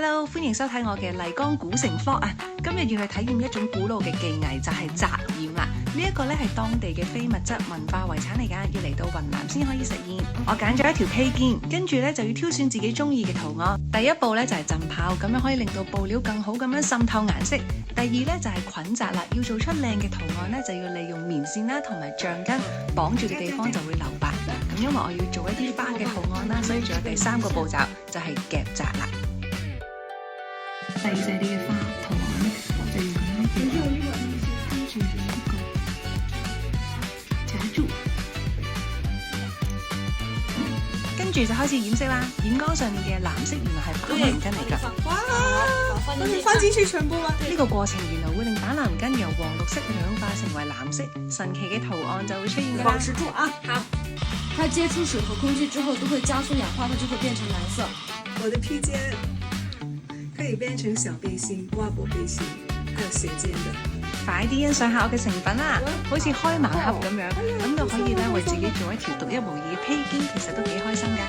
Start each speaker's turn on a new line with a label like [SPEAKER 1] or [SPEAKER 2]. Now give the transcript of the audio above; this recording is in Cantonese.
[SPEAKER 1] Hello， 歡迎收睇我嘅麗江古城 Vlog 啊！今日要去體驗一種古老嘅技藝，就係紮染啦。呢一個咧係當地嘅非物質文化遺產嚟㗎，要嚟到雲南先可以實現。我揀咗一條披肩，跟住咧就要挑選自己中意嘅圖案。第一步咧就係浸泡，咁樣可以令到布料更好咁樣滲透顏色。第二咧就係捆紮啦，要做出靚嘅圖案咧，就要利用棉線啦同埋橡筋綁住嘅地方就會留白。咁因為我要做一啲花嘅圖案啦，所以仲有第三個步驟就係夾紮啦。細細啲嘅花圖案咧，就要咁樣夾，跟住呢個夾住，跟住就開始染色啦。染缸上面嘅藍色原來係板藍根嚟㗎。
[SPEAKER 2] 哇！放進去全部嗎？
[SPEAKER 1] 呢個過程原來會令板藍根由黃綠色氧化成為藍色，神奇嘅圖案就會出現㗎啦。
[SPEAKER 2] 保持住啊！好。
[SPEAKER 3] 它接觸水和空氣之後都會加速氧化，它就會變成藍色。
[SPEAKER 2] 我的披肩可以變成小背心、襪脖背心，還有斜肩的。
[SPEAKER 1] 快啲欣賞下我嘅成品啦，好似開盲盒咁樣，咁就可以咧為自己做一條獨一無二嘅披肩，其實都幾開心㗎。